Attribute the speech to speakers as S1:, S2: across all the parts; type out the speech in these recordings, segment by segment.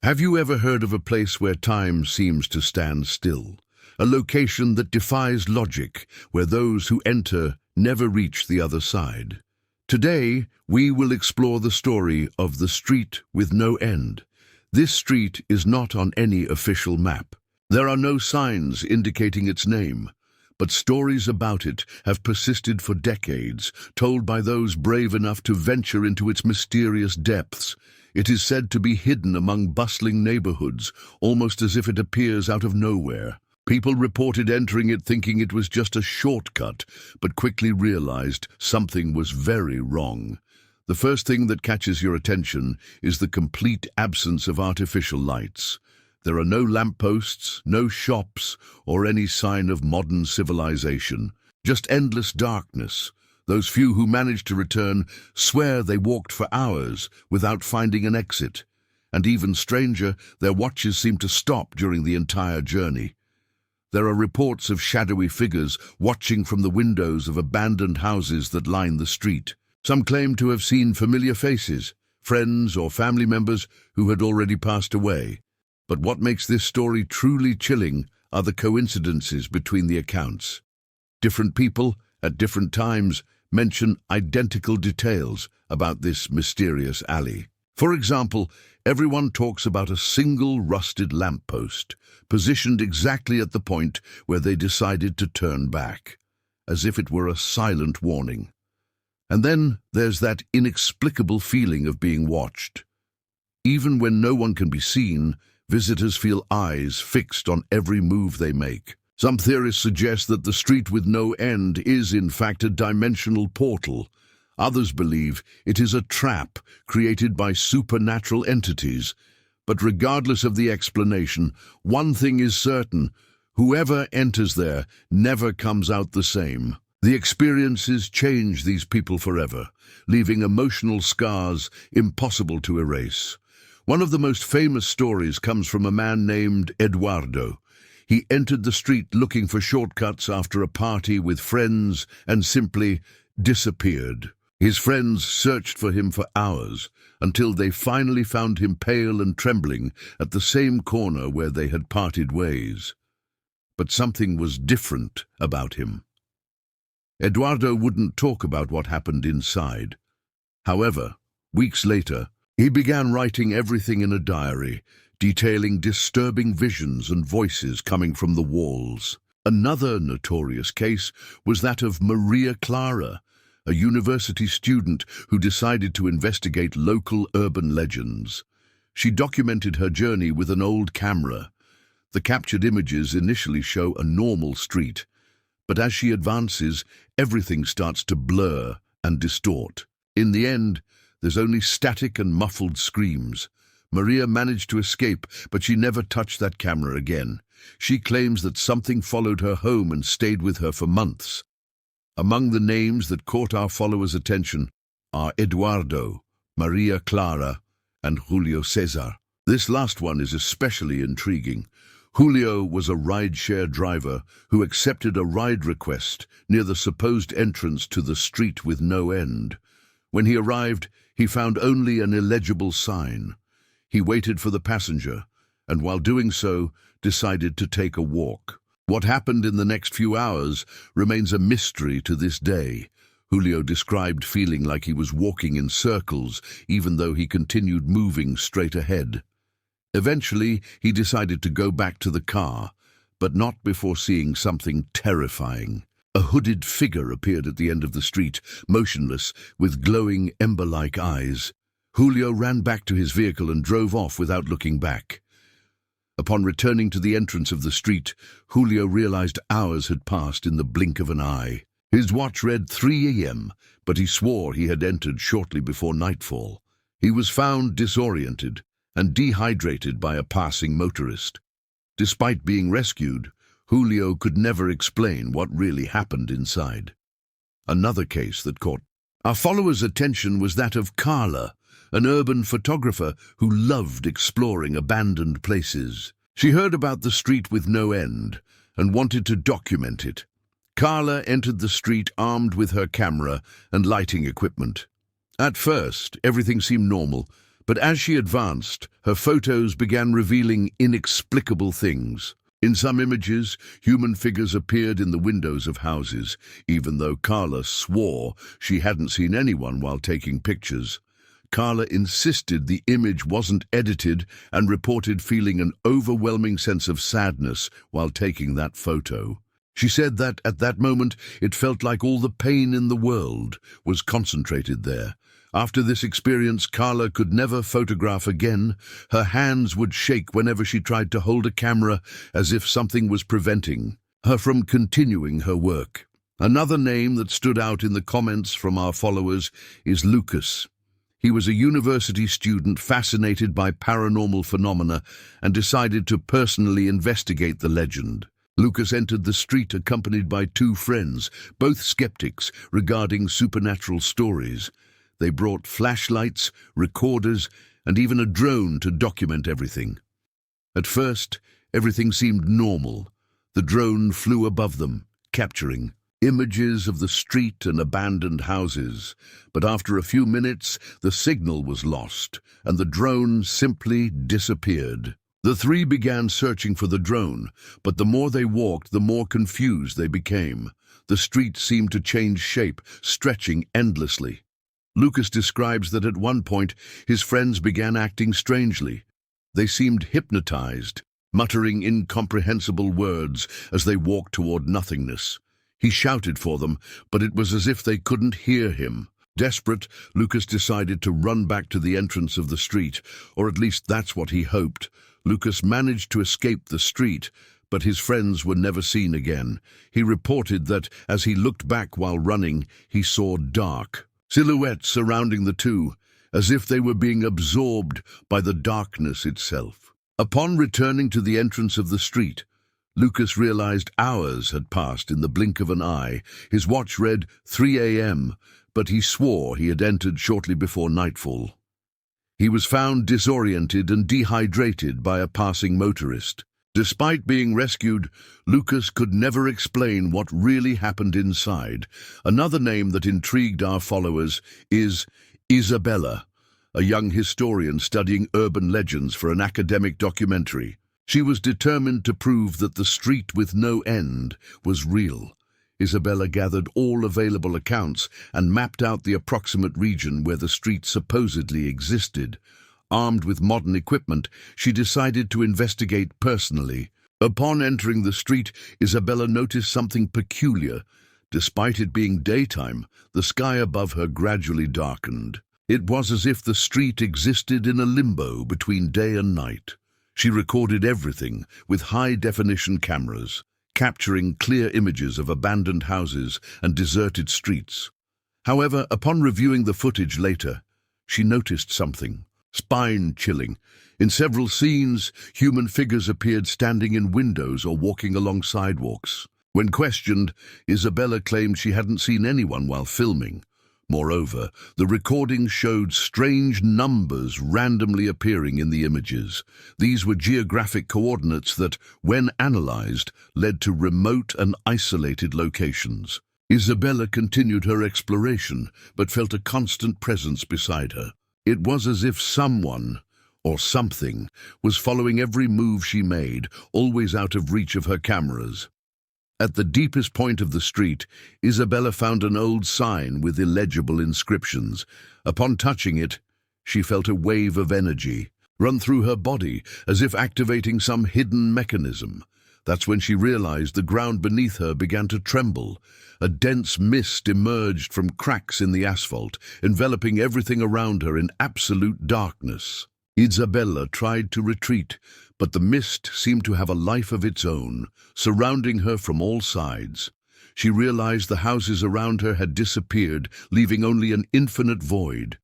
S1: Have you ever heard of a place where time seems to stand still? A location that defies logic, where those who enter never reach the other side. Today, we will explore the story of the street with no end. This street is not on any official map. There are no signs indicating its name, but stories about it have persisted for decades, told by those brave enough to venture into its mysterious depths. It is said to be hidden among bustling neighborhoods, almost as if it appears out of nowhere. People reported entering it thinking it was just a shortcut, but quickly realized something was very wrong. The first thing that catches your attention is the complete absence of artificial lights. There are no lampposts, no shops, or any sign of modern civilization. Just endless darkness. Those few who managed to return swear they walked for hours without finding an exit. And even stranger, their watches seem to stop during the entire journey. There are reports of shadowy figures watching from the windows of abandoned houses that line the street. Some claim to have seen familiar faces, friends or family members who had already passed away. But what makes this story truly chilling are the coincidences between the accounts. Different people, at different times, mention identical details about this mysterious alley. For example, everyone talks about a single rusted lamppost, positioned exactly at the point where they decided to turn back, as if it were a silent warning. And then there's that inexplicable feeling of being watched. Even when no one can be seen, visitors feel eyes fixed on every move they make. Some theorists suggest that the street with no end is in fact a dimensional portal. Others believe it is a trap created by supernatural entities. But regardless of the explanation, one thing is certain: whoever enters there never comes out the same. The experiences change these people forever, leaving emotional scars impossible to erase. One of the most famous stories comes from a man named Eduardo. He entered the street looking for shortcuts after a party with friends and simply disappeared. His friends searched for him for hours until they finally found him pale and trembling at the same corner where they had parted ways. But something was different about him. Eduardo wouldn't talk about what happened inside. However, weeks later, he began writing everything in a diary, detailing disturbing visions and voices coming from the walls. Another notorious case was that of Maria Clara, a university student who decided to investigate local urban legends. She documented her journey with an old camera. The captured images initially show a normal street, but as she advances, everything starts to blur and distort. In the end, there's only static and muffled screams. Maria managed to escape, but she never touched that camera again. She claims that something followed her home and stayed with her for months. Among the names that caught our followers' attention are Eduardo, Maria Clara, and Julio Cesar. This last one is especially intriguing. Julio was a ride-share driver who accepted a ride request near the supposed entrance to the street with no end. When he arrived, he found only an illegible sign. He waited for the passenger, and while doing so, decided to take a walk. What happened in the next few hours remains a mystery to this day. Julio described feeling like he was walking in circles, even though he continued moving straight ahead. Eventually, he decided to go back to the car, but not before seeing something terrifying. A hooded figure appeared at the end of the street, motionless, with glowing ember-like eyes. Julio ran back to his vehicle and drove off without looking back. Upon returning to the entrance of the street, Julio realized hours had passed in the blink of an eye. His watch read 3 a.m., but he swore he had entered shortly before nightfall. He was found disoriented and dehydrated by a passing motorist. Despite being rescued, Julio could never explain what really happened inside. Another case that caught our followers' attention was that of Carla, an urban photographer who loved exploring abandoned places. She heard about the street with no end and wanted to document it. Carla entered the street armed with her camera and lighting equipment. At first, everything seemed normal, But as she advanced, her photos began revealing inexplicable things. In some images, human figures appeared in the windows of houses, even though Carla swore she hadn't seen anyone while taking pictures. Carla insisted the image wasn't edited and reported feeling an overwhelming sense of sadness while taking that photo. She said that at that moment it felt like all the pain in the world was concentrated there. After this experience, Carla could never photograph again. Her hands would shake whenever she tried to hold a camera, as if something was preventing her from continuing her work. Another name that stood out in the comments from our followers is Lucas. He was a university student fascinated by paranormal phenomena and decided to personally investigate the legend. Lucas entered the street accompanied by two friends, both skeptics regarding supernatural stories. They brought flashlights, recorders, and even a drone to document everything. At first, everything seemed normal. The drone flew above them, capturing images of the street and abandoned houses. But after a few minutes, the signal was lost, and the drone simply disappeared. The three began searching for the drone, but the more they walked, the more confused they became. The street seemed to change shape, stretching endlessly. Lucas describes that at one point, his friends began acting strangely. They seemed hypnotized, muttering incomprehensible words as they walked toward nothingness. He shouted for them, but it was as if they couldn't hear him. Desperate, Lucas decided to run back to the entrance of the street, or at least that's what he hoped. Lucas managed to escape the street, but his friends were never seen again. He reported that as he looked back while running, he saw dark silhouettes surrounding the two, as if they were being absorbed by the darkness itself. Upon returning to the entrance of the street, Lucas realized hours had passed in the blink of an eye. His watch read 3 a.m., but he swore he had entered shortly before nightfall. He was found disoriented and dehydrated by a passing motorist. Despite being rescued, Lucas could never explain what really happened inside. Another name that intrigued our followers is Isabella, a young historian studying urban legends for an academic documentary. She was determined to prove that the street with no end was real. Isabella gathered all available accounts and mapped out the approximate region where the street supposedly existed. Armed with modern equipment, she decided to investigate personally. Upon entering the street, Isabella noticed something peculiar. Despite it being daytime, the sky above her gradually darkened. It was as if the street existed in a limbo between day and night. She recorded everything with high-definition cameras, capturing clear images of abandoned houses and deserted streets. However, upon reviewing the footage later, she noticed something spine-chilling. In several scenes, human figures appeared standing in windows or walking along sidewalks. When questioned, Isabella claimed she hadn't seen anyone while filming. Moreover, the recording showed strange numbers randomly appearing in the images. These were geographic coordinates that, when analyzed, led to remote and isolated locations. Isabella continued her exploration, but felt a constant presence beside her. It was as if someone, or something, was following every move she made, always out of reach of her cameras. At the deepest point of the street, Isabella found an old sign with illegible inscriptions. Upon touching it, she felt a wave of energy run through her body, as if activating some hidden mechanism. That's when she realized the ground beneath her began to tremble. A dense mist emerged from cracks in the asphalt, enveloping everything around her in absolute darkness. Isabella tried to retreat, but the mist seemed to have a life of its own, surrounding her from all sides. She realized the houses around her had disappeared, leaving only an infinite void.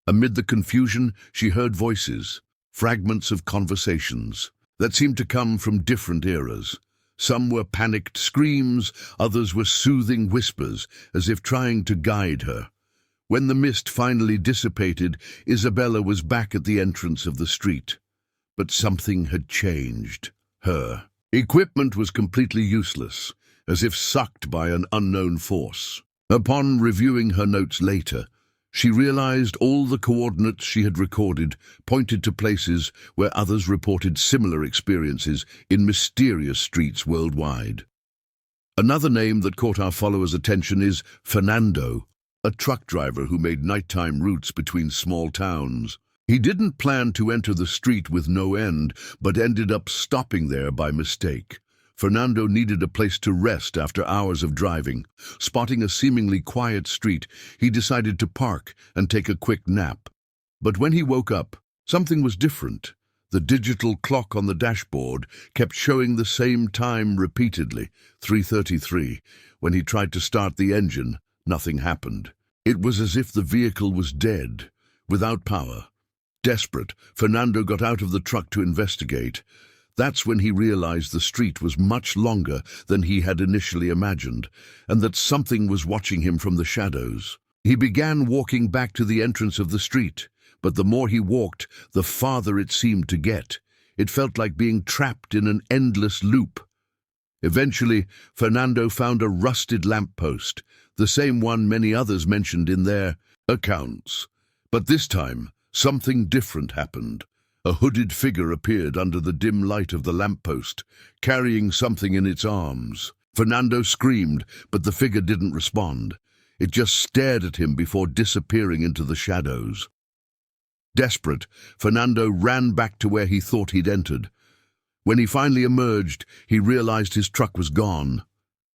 S1: Amid the confusion, she heard voices, fragments of conversations, that seemed to come from different eras. Some were panicked screams, others were soothing whispers, as if trying to guide her. When the mist finally dissipated, Isabella was back at the entrance of the street. But something had changed. Her equipment was completely useless, as if sucked by an unknown force. Upon reviewing her notes later, She realized all the coordinates she had recorded pointed to places where others reported similar experiences in mysterious streets worldwide. Another name that caught our followers' attention is Fernando, a truck driver who made nighttime routes between small towns. He didn't plan to enter the street with no end, but ended up stopping there by mistake. Fernando needed a place to rest after hours of driving. Spotting a seemingly quiet street, he decided to park and take a quick nap. But when he woke up, something was different. The digital clock on the dashboard kept showing the same time repeatedly, 3:33. When he tried to start the engine, nothing happened. It was as if the vehicle was dead, without power. Desperate, Fernando got out of the truck to investigate. That's when he realized the street was much longer than he had initially imagined, and that something was watching him from the shadows. He began walking back to the entrance of the street, but the more he walked, the farther it seemed to get. It felt like being trapped in an endless loop. Eventually, Fernando found a rusted lamppost, the same one many others mentioned in their accounts. But this time, something different happened. A hooded figure appeared under the dim light of the lamppost, carrying something in its arms. Fernando screamed, but the figure didn't respond. It just stared at him before disappearing into the shadows. Desperate, Fernando ran back to where he thought he'd entered. When he finally emerged, he realized his truck was gone,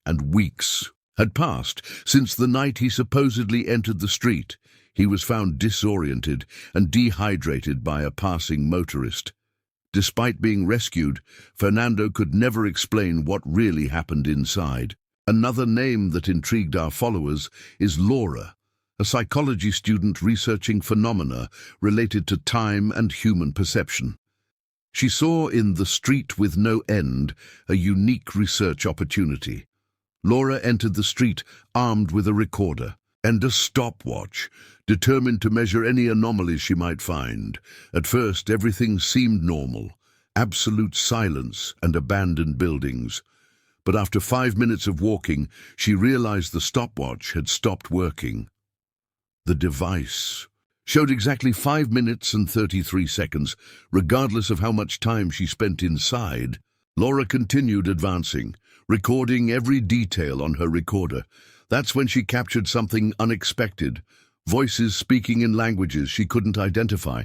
S1: and weeks had passed since the night he supposedly entered the street. He was found disoriented and dehydrated by a passing motorist. Despite being rescued, Fernando could never explain what really happened inside. Another name that intrigued our followers is Laura, a psychology student researching phenomena related to time and human perception. She saw in The Street with No End a unique research opportunity. Laura entered the street armed with a recorder and a stopwatch, determined to measure any anomalies she might find. At first, everything seemed normal, absolute silence and abandoned buildings. But after 5 minutes of walking, she realized the stopwatch had stopped working. The device showed exactly 5 minutes and 33 seconds, regardless of how much time she spent inside. Laura continued advancing, recording every detail on her recorder. That's when she captured something unexpected. Voices speaking in languages she couldn't identify.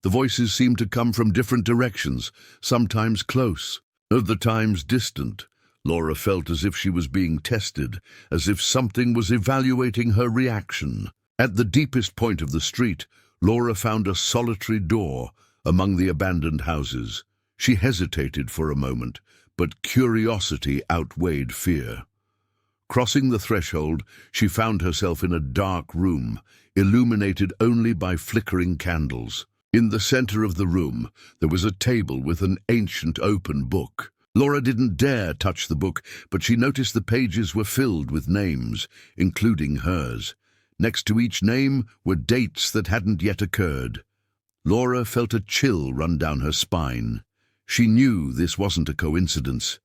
S1: The voices seemed to come from different directions, sometimes close, other times distant. Laura felt as if she was being tested, as if something was evaluating her reaction. At the deepest point of the street, Laura found a solitary door among the abandoned houses. She hesitated for a moment, but curiosity outweighed fear. Crossing the threshold, she found herself in a dark room, illuminated only by flickering candles. In the center of the room, there was a table with an ancient open book. Laura didn't dare touch the book, but she noticed the pages were filled with names, including hers. Next to each name were dates that hadn't yet occurred. Laura felt a chill run down her spine. She knew this wasn't a coincidence.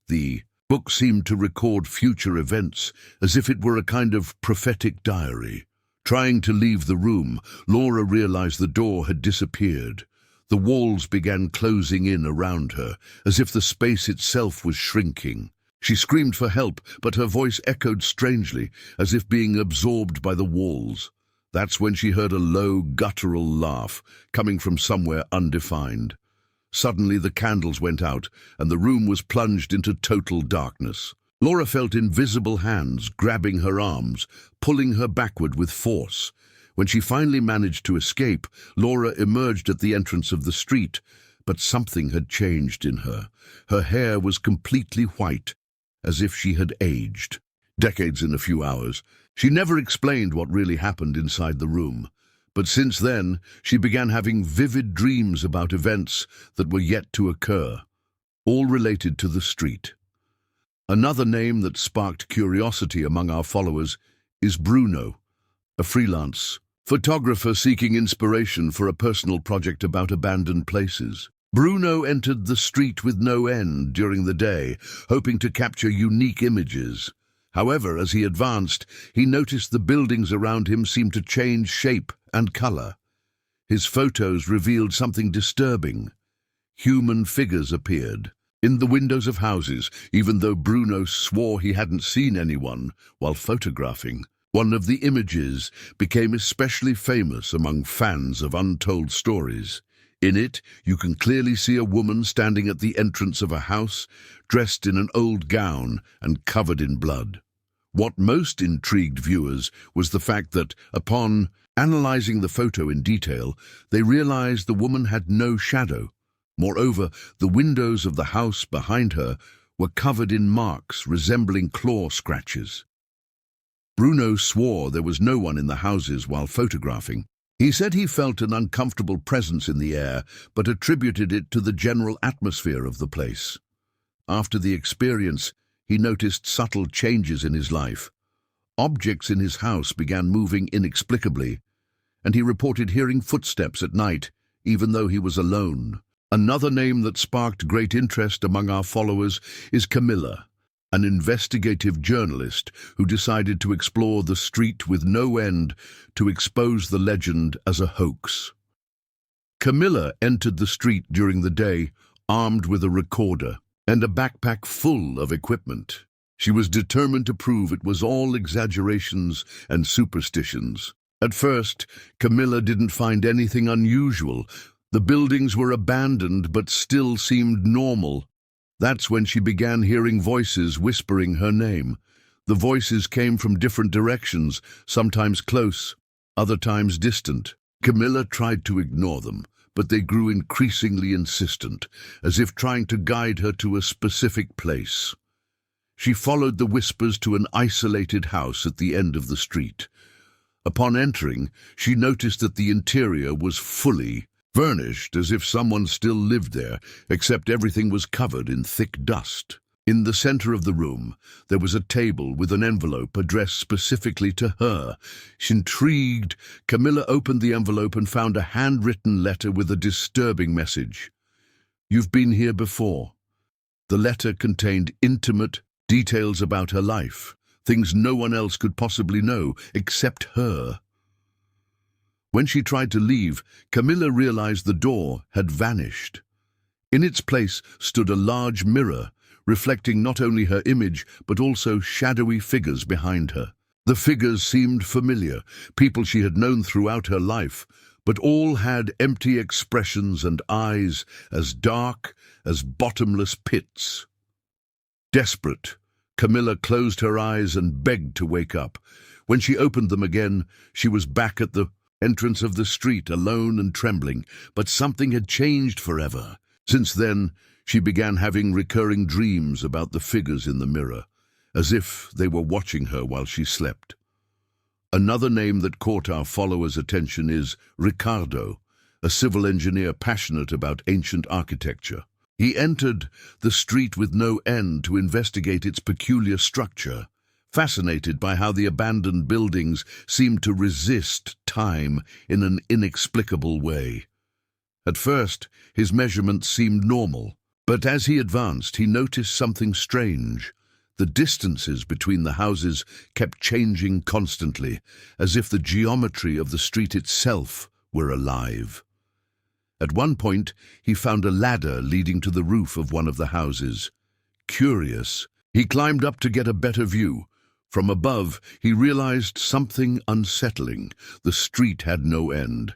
S1: The book seemed to record future events, as if it were a kind of prophetic diary. Trying to leave the room, Laura realized the door had disappeared. The walls began closing in around her, as if the space itself was shrinking. She screamed for help, but her voice echoed strangely, as if being absorbed by the walls. That's when she heard a low, guttural laugh, coming from somewhere undefined. Suddenly the candles went out, and the room was plunged into total darkness. Laura felt invisible hands grabbing her arms, pulling her backward with force. When she finally managed to escape, Laura emerged at the entrance of the street, but something had changed in her. Her hair was completely white, as if she had aged. Decades in a few hours. She never explained what really happened inside the room. But since then, she began having vivid dreams about events that were yet to occur, all related to the street. Another name that sparked curiosity among our followers is Bruno, a freelance photographer seeking inspiration for a personal project about abandoned places. Bruno entered The Street with No End during the day, hoping to capture unique images. However, as he advanced, he noticed the buildings around him seemed to change shape and color. His photos revealed something disturbing. Human figures appeared in the windows of houses, even though Bruno swore he hadn't seen anyone while photographing. One of the images became especially famous among fans of untold stories. In it, you can clearly see a woman standing at the entrance of a house, dressed in an old gown and covered in blood. What most intrigued viewers was the fact that, upon analyzing the photo in detail, they realized the woman had no shadow. Moreover, the windows of the house behind her were covered in marks resembling claw scratches. Bruno swore there was no one in the houses while photographing. He said he felt an uncomfortable presence in the air, but attributed it to the general atmosphere of the place. After the experience, he noticed subtle changes in his life. Objects in his house began moving inexplicably, and he reported hearing footsteps at night, even though he was alone. Another name that sparked great interest among our followers is Camilla, an investigative journalist who decided to explore the street with no end to expose the legend as a hoax. Camilla entered the street during the day, armed with a recorder and a backpack full of equipment. She was determined to prove it was all exaggerations and superstitions. At first, Camilla didn't find anything unusual. The buildings were abandoned but still seemed normal. That's when she began hearing voices whispering her name. The voices came from different directions, sometimes close, other times distant. Camilla tried to ignore them, but they grew increasingly insistent, as if trying to guide her to a specific place. She followed the whispers to an isolated house at the end of the street. Upon entering, she noticed that the interior was fully furnished, as if someone still lived there, except everything was covered in thick dust. In the center of the room, there was a table with an envelope addressed specifically to her. Intrigued, Camilla opened the envelope and found a handwritten letter with a disturbing message. "You've been here before." The letter contained intimate details about her life, things no one else could possibly know except her. When she tried to leave, Camilla realized the door had vanished. In its place stood a large mirror, reflecting not only her image but also shadowy figures behind her. The figures seemed familiar, people she had known throughout her life, but all had empty expressions and eyes as dark as bottomless pits. Desperate, Camilla closed her eyes and begged to wake up. When she opened them again, she was back at the entrance of the street, alone and trembling, but something had changed forever. Since then, she began having recurring dreams about the figures in the mirror, as if they were watching her while she slept. Another name that caught our followers' attention is Ricardo, a civil engineer passionate about ancient architecture. He entered the street with no end to investigate its peculiar structure, fascinated by how the abandoned buildings seemed to resist time in an inexplicable way. At first, his measurements seemed normal, but as he advanced, he noticed something strange. The distances between the houses kept changing constantly, as if the geometry of the street itself were alive. At one point, he found a ladder leading to the roof of one of the houses. Curious, he climbed up to get a better view. From above, he realized something unsettling. The street had no end.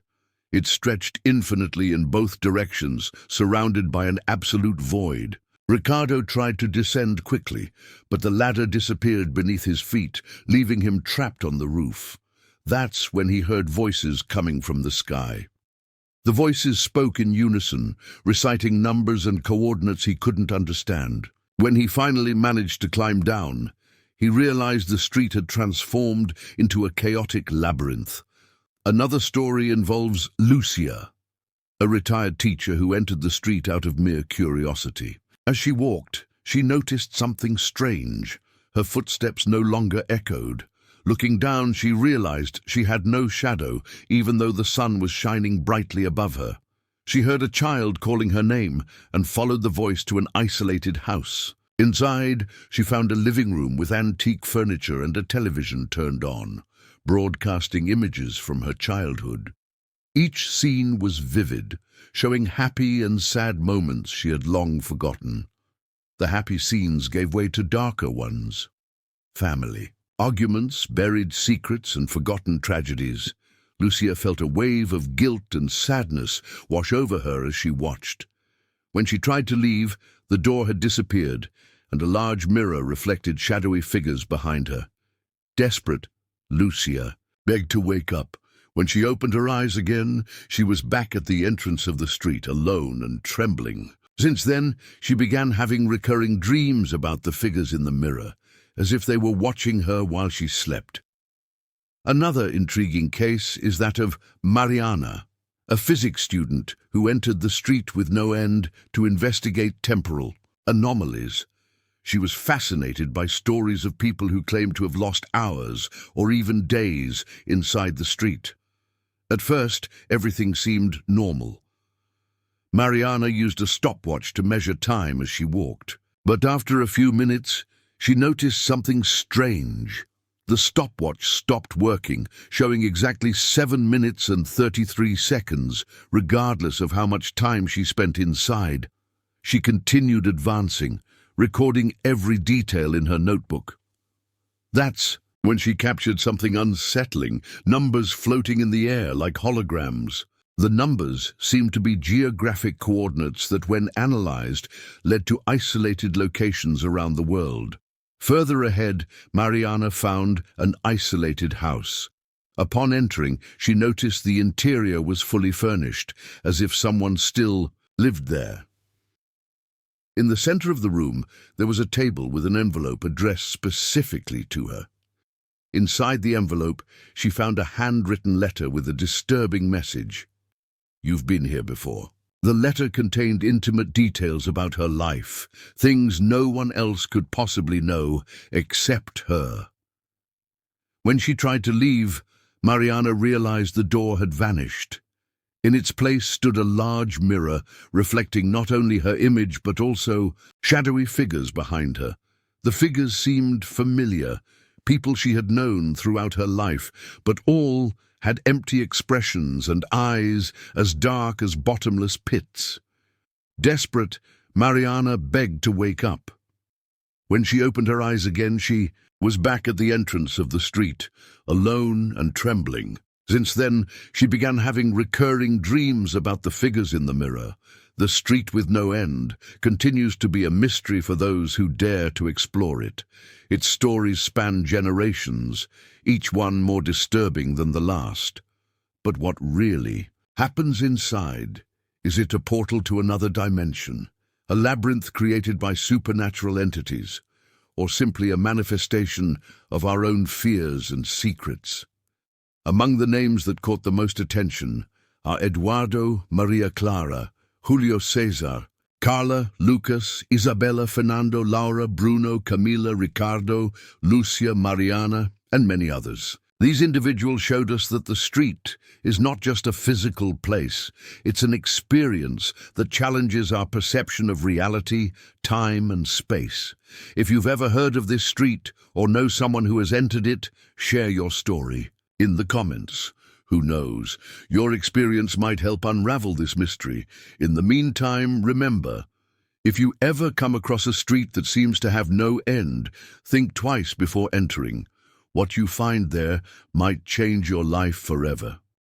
S1: It stretched infinitely in both directions, surrounded by an absolute void. Ricardo tried to descend quickly, but the ladder disappeared beneath his feet, leaving him trapped on the roof. That's when he heard voices coming from the sky. The voices spoke in unison, reciting numbers and coordinates he couldn't understand. When he finally managed to climb down, he realized the street had transformed into a chaotic labyrinth. Another story involves Lucia, a retired teacher who entered the street out of mere curiosity. As she walked, she noticed something strange. Her footsteps no longer echoed. Looking down, she realized she had no shadow, even though the sun was shining brightly above her. She heard a child calling her name and followed the voice to an isolated house. Inside, she found a living room with antique furniture and a television turned on, broadcasting images from her childhood. Each scene was vivid, showing happy and sad moments she had long forgotten. The happy scenes gave way to darker ones. Family. Arguments, buried secrets, and forgotten tragedies. Lucia felt a wave of guilt and sadness wash over her as she watched. When she tried to leave, the door had disappeared, and a large mirror reflected shadowy figures behind her. Desperate, Lucia begged to wake up. When she opened her eyes again, she was back at the entrance of the street, alone and trembling. Since then, she began having recurring dreams about the figures in the mirror, as if they were watching her while she slept. Another intriguing case is that of Mariana, a physics student who entered the street with no end to investigate temporal anomalies. She was fascinated by stories of people who claimed to have lost hours or even days inside the street. At first, everything seemed normal. Mariana used a stopwatch to measure time as she walked. But after a few minutes, she noticed something strange. The stopwatch stopped working, showing exactly 7 minutes and 33 seconds, regardless of how much time she spent inside. She continued advancing, recording every detail in her notebook. That's when she captured something unsettling, numbers floating in the air like holograms. The numbers seemed to be geographic coordinates that, when analyzed, led to isolated locations around the world. Further ahead, Mariana found an isolated house. Upon entering, she noticed the interior was fully furnished, as if someone still lived there. In the center of the room, there was a table with an envelope addressed specifically to her. Inside the envelope, she found a handwritten letter with a disturbing message. "You've been here before." The letter contained intimate details about her life, things no one else could possibly know except her. When she tried to leave, Mariana realized the door had vanished. In its place stood a large mirror, reflecting not only her image but also shadowy figures behind her. The figures seemed familiar, people she had known throughout her life, but all had empty expressions and eyes as dark as bottomless pits. Desperate, Mariana begged to wake up. When she opened her eyes again, she was back at the entrance of the street, alone and trembling. Since then, she began having recurring dreams about the figures in the mirror. The street with no end continues to be a mystery for those who dare to explore it. Its stories span generations, each one more disturbing than the last. But what really happens inside? Is it a portal to another dimension, a labyrinth created by supernatural entities, or simply a manifestation of our own fears and secrets? Among the names that caught the most attention are Eduardo, Maria Clara, Julio Cesar, Carla, Lucas, Isabella, Fernando, Laura, Bruno, Camila, Ricardo, Lucia, Mariana, and many others. These individuals showed us that the street is not just a physical place, it's an experience that challenges our perception of reality, time, and space. If you've ever heard of this street or know someone who has entered it, share your story in the comments. Who knows, your experience might help unravel this mystery. In the meantime, remember, if you ever come across a street that seems to have no end, think twice before entering. What you find there might change your life forever.